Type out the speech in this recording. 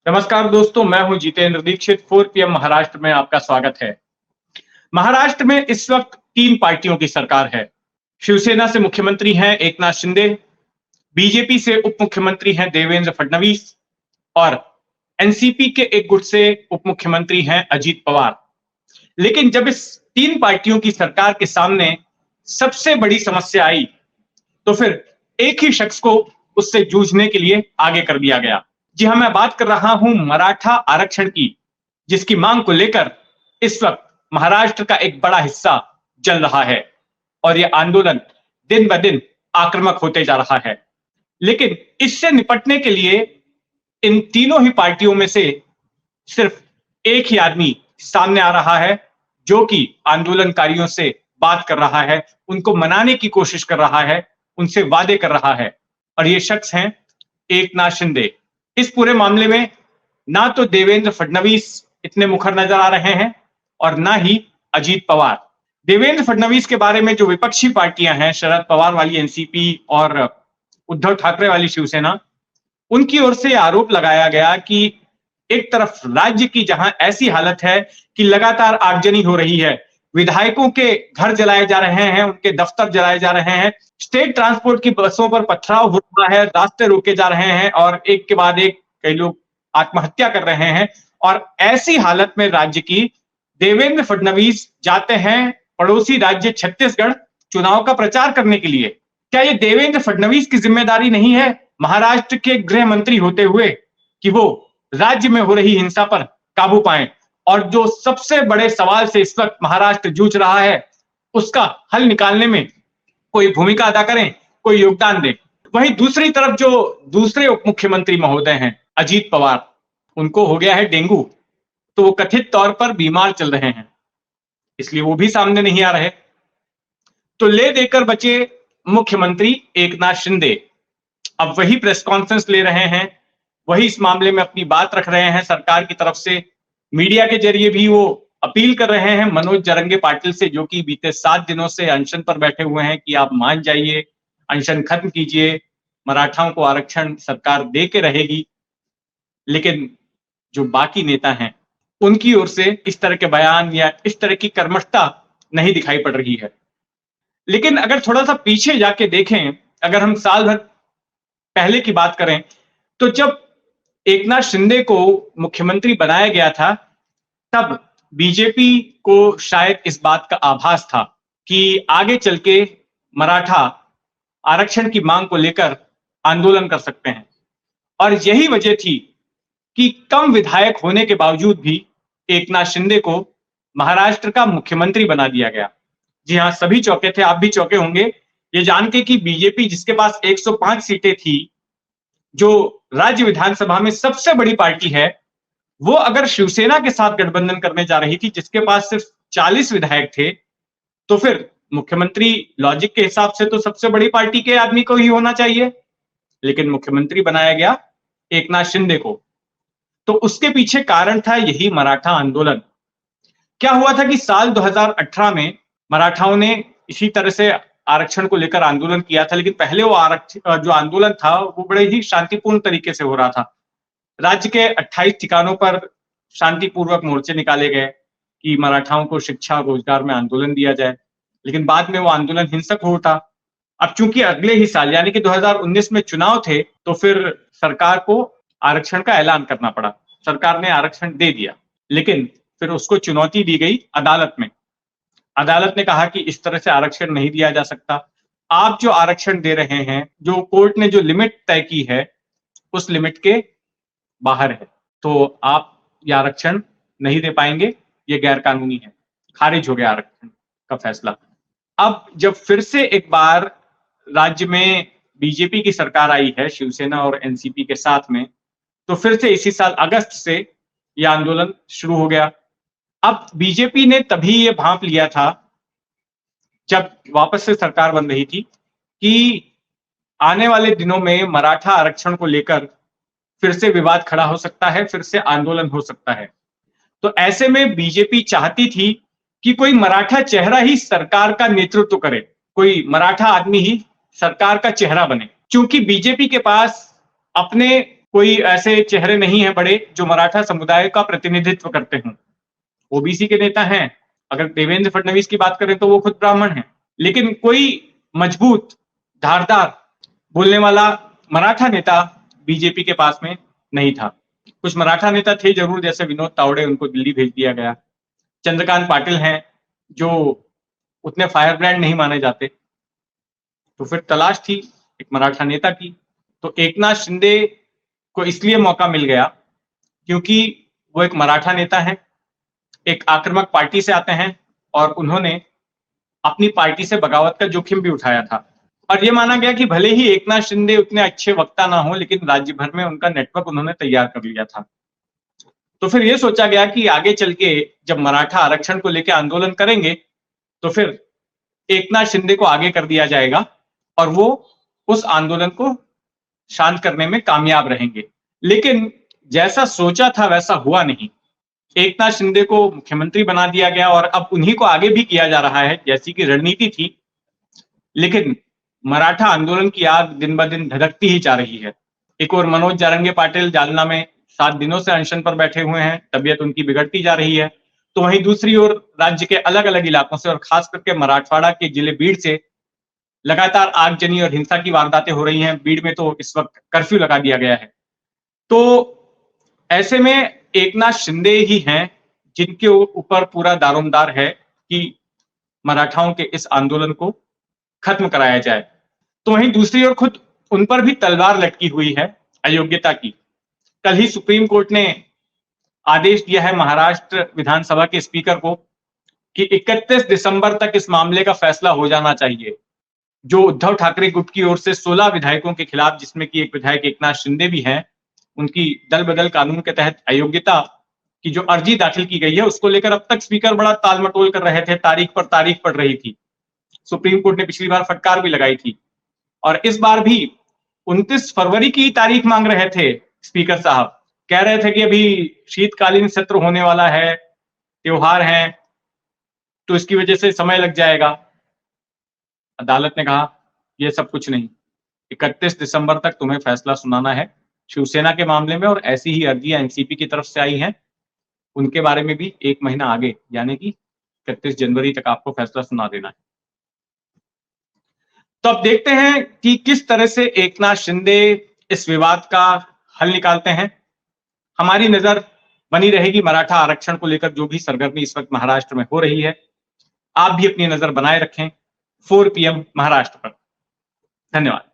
नमस्कार दोस्तों, मैं हूं जितेंद्र दीक्षित। 4 पीएम महाराष्ट्र में आपका स्वागत है। महाराष्ट्र में इस वक्त 3 पार्टियों की सरकार है। शिवसेना से मुख्यमंत्री हैं एकनाथ शिंदे, बीजेपी से उप मुख्यमंत्री हैं देवेंद्र फडणवीस और एनसीपी के एक गुट से उप मुख्यमंत्री हैं अजीत पवार। लेकिन जब इस 3 पार्टियों की सरकार के सामने सबसे बड़ी समस्या आई, तो फिर एक ही शख्स को उससे जूझने के लिए आगे कर दिया गया। जी हां, मैं बात कर रहा हूं मराठा आरक्षण की, जिसकी मांग को लेकर इस वक्त महाराष्ट्र का एक बड़ा हिस्सा जल रहा है और यह आंदोलन दिन ब दिन आक्रामक होते जा रहा है। लेकिन इससे निपटने के लिए इन तीनों ही पार्टियों में से सिर्फ एक ही आदमी सामने आ रहा है, जो कि आंदोलनकारियों से बात कर रहा है, उनको मनाने की कोशिश कर रहा है, उनसे वादे कर रहा है, और ये शख्स हैं एकनाथ शिंदे। इस पूरे मामले में ना तो देवेंद्र फडणवीस इतने मुखर नजर आ रहे हैं और ना ही अजीत पवार। देवेंद्र फडणवीस के बारे में जो विपक्षी पार्टियां हैं, शरद पवार वाली एनसीपी और उद्धव ठाकरे वाली शिवसेना, उनकी ओर से आरोप लगाया गया कि एक तरफ राज्य की जहां ऐसी हालत है कि लगातार आगजनी हो रही है, विधायकों के घर जलाए जा रहे हैं, उनके दफ्तर जलाए जा रहे हैं, स्टेट ट्रांसपोर्ट की बसों पर पथराव हो रहा है, रास्ते रोके जा रहे हैं और एक के बाद एक कई लोग आत्महत्या कर रहे हैं। और ऐसी हालत में राज्य की देवेंद्र फडणवीस जाते हैं पड़ोसी राज्य छत्तीसगढ़ चुनाव का प्रचार करने के लिए। क्या ये देवेंद्र फडणवीस की जिम्मेदारी नहीं है, महाराष्ट्र के गृह मंत्री होते हुए, कि वो राज्य में हो रही हिंसा पर काबू पाएं और जो सबसे बड़े सवाल से इस वक्त महाराष्ट्र जूझ रहा है, उसका हल निकालने में कोई भूमिका अदा करें, कोई योगदान दें। वहीं दूसरी तरफ जो दूसरे उप मुख्यमंत्री महोदय हैं अजीत पवार, उनको हो गया है डेंगू, तो वो कथित तौर पर बीमार चल रहे हैं, इसलिए वो भी सामने नहीं आ रहे। तो ले देकर बचे मुख्यमंत्री एकनाथ शिंदे अब वही प्रेस कॉन्फ्रेंस ले रहे हैं, वही इस मामले में अपनी बात रख रहे हैं। सरकार की तरफ से मीडिया के जरिए भी वो अपील कर रहे हैं मनोज जरंगे पाटिल से, जो कि बीते 7 दिनों से अनशन पर बैठे हुए हैं, कि आप मान जाइए, अनशन खत्म कीजिए, मराठाओं को आरक्षण सरकार दे के रहेगी। लेकिन जो बाकी नेता हैं, उनकी ओर से इस तरह के बयान या इस तरह की कर्मठता नहीं दिखाई पड़ रही है। लेकिन अगर थोड़ा सा पीछे जाके देखें, अगर हम साल भर पहले की बात करें, तो जब एकनाथ शिंदे को मुख्यमंत्री बनाया गया था, तब बीजेपी को शायद इस बात का आभास था कि आगे चल के मराठा आरक्षण की मांग को लेकर आंदोलन कर सकते हैं। और यही वजह थी कि कम विधायक होने के बावजूद भी एकनाथ शिंदे को महाराष्ट्र का मुख्यमंत्री बना दिया गया। जी हां, सभी चौंके थे, आप भी चौंके होंगे ये जान के कि बीजेपी, जिसके पास 105 सीटें थी, जो राज्य विधानसभा में सबसे बड़ी पार्टी है, वो अगर शिवसेना के साथ गठबंधन करने जा रही थी, जिसके पास सिर्फ 40 विधायक थे, तो फिर मुख्यमंत्री लॉजिक के हिसाब से तो सबसे बड़ी पार्टी के आदमी को ही होना चाहिए। लेकिन मुख्यमंत्री बनाया गया एकनाथ शिंदे को। तो उसके पीछे कारण था यही मराठा आंदोलन। क्या हुआ था कि साल 2018 में मराठाओं ने इसी तरह से आरक्षण को लेकर आंदोलन किया था, लेकिन पहले वो आरक्षण जो आंदोलन था वो बड़े ही शांतिपूर्ण तरीके से हो रहा था। राज्य के 28 ठिकानों पर शांतिपूर्वक मोर्चे निकाले गए कि मराठाओं को शिक्षा रोजगार में आंदोलन दिया जाए, लेकिन बाद में वो आंदोलन हिंसक हो उठा। अब चूंकि अगले ही साल यानी कि 2019 में चुनाव थे, तो फिर सरकार को आरक्षण का ऐलान करना पड़ा। सरकार ने आरक्षण दे दिया, लेकिन फिर उसको चुनौती दी गई अदालत में। अदालत ने कहा कि इस तरह से आरक्षण नहीं दिया जा सकता, आप जो आरक्षण दे रहे हैं, जो कोर्ट ने जो लिमिट तय की है, उस लिमिट के बाहर है, तो आप ये आरक्षण नहीं दे पाएंगे, ये गैर कानूनी है। खारिज हो गया आरक्षण का फैसला। अब जब फिर से एक बार राज्य में बीजेपी की सरकार आई है, शिवसेना और एनसीपी के साथ में, तो फिर से इसी साल अगस्त से यह आंदोलन शुरू हो गया। अब बीजेपी ने तभी ये भांप लिया था, जब वापस से सरकार बन रही थी, कि आने वाले दिनों में मराठा आरक्षण को लेकर फिर से विवाद खड़ा हो सकता है, फिर से आंदोलन हो सकता है। तो ऐसे में बीजेपी चाहती थी कि कोई मराठा चेहरा ही सरकार का नेतृत्व करे, कोई मराठा आदमी ही सरकार का चेहरा बने। क्योंकि बीजेपी के पास अपने कोई ऐसे चेहरे नहीं है बड़े जो मराठा समुदाय का प्रतिनिधित्व करते हों। ओबीसी के नेता हैं, अगर देवेंद्र फडणवीस की बात करें तो वो खुद ब्राह्मण हैं, लेकिन कोई मजबूत, धारदार बोलने वाला मराठा नेता बीजेपी के पास में नहीं था। कुछ मराठा नेता थे जरूर, जैसे विनोद तावड़े, उनको दिल्ली भेज दिया गया। चंद्रकांत पाटिल हैं जो उतने फायर ब्रांड नहीं माने जाते। तो फिर तलाश थी एक मराठा नेता की। तो एकनाथ शिंदे को इसलिए मौका मिल गया क्योंकि वो एक मराठा नेता है, एक आक्रामक पार्टी से आते हैं और उन्होंने अपनी पार्टी से बगावत का जोखिम भी उठाया था। और ये माना गया कि भले ही एकनाथ शिंदे उतने अच्छे वक्ता ना हो, लेकिन राज्य भर में उनका नेटवर्क उन्होंने तैयार कर लिया था। तो फिर ये सोचा गया कि आगे चल के जब मराठा आरक्षण को लेकर आंदोलन करेंगे तो फिर एकनाथ शिंदे को आगे कर दिया जाएगा और वो उस आंदोलन को शांत करने में कामयाब रहेंगे। लेकिन जैसा सोचा था वैसा हुआ नहीं। एकनाथ शिंदे को मुख्यमंत्री बना दिया गया और अब उन्हीं को आगे भी किया जा रहा है जैसी कि रणनीति थी। लेकिन मराठा आंदोलन की आग दिन ब दिन धधकती ही जा रही है। एक और मनोज जारंगे पाटिल जालना में 7 दिनों से अनशन पर बैठे हुए हैं, तबीयत उनकी बिगड़ती जा रही है। तो वहीं दूसरी ओर राज्य के अलग अलग इलाकों से और खास करके मराठवाड़ा के जिले बीड़ से लगातार आगजनी और हिंसा की वारदातें हो रही हैं। बीड़ में तो इस वक्त कर्फ्यू लगा दिया गया है। तो ऐसे में एकनाथ शिंदे ही हैं जिनके ऊपर पूरा दारोमदार है कि मराठाओं के इस आंदोलन को खत्म कराया जाए। तो वहीं दूसरी ओर खुद उन पर भी तलवार लटकी हुई है अयोग्यता की। कल ही सुप्रीम कोर्ट ने आदेश दिया है महाराष्ट्र विधानसभा के स्पीकर को कि 31 दिसंबर तक इस मामले का फैसला हो जाना चाहिए। जो उद्धव ठाकरे गुट की ओर से 16 विधायकों के खिलाफ, जिसमें कि एक विधायक एकनाथ शिंदे भी हैं, उनकी दल बदल कानून के तहत अयोग्यता की जो अर्जी दाखिल की गई है उसको लेकर अब तक स्पीकर बड़ा टालमटोल कर रहे थे, तारीख पर तारीख पड़ रही थी। सुप्रीम कोर्ट ने पिछली बार फटकार भी लगाई थी और इस बार भी 29 फरवरी की तारीख मांग रहे थे स्पीकर साहब। कह रहे थे कि अभी शीतकालीन सत्र होने वाला है, त्योहार है, तो इसकी वजह से समय लग जाएगा। अदालत ने कहा यह सब कुछ नहीं, 31 दिसंबर तक तुम्हें फैसला सुनाना है शिवसेना के मामले में। और ऐसी ही अर्जियां एनसीपी की तरफ से आई हैं, उनके बारे में भी 1 महीना आगे यानी कि 31 जनवरी तक आपको फैसला सुना देना है। तो अब देखते हैं कि किस तरह से एकनाथ शिंदे इस विवाद का हल निकालते हैं। हमारी नजर बनी रहेगी मराठा आरक्षण को लेकर जो भी सरगर्मी इस वक्त महाराष्ट्र में हो रही है। आप भी अपनी नजर बनाए रखें 4 PM महाराष्ट्र पर। धन्यवाद।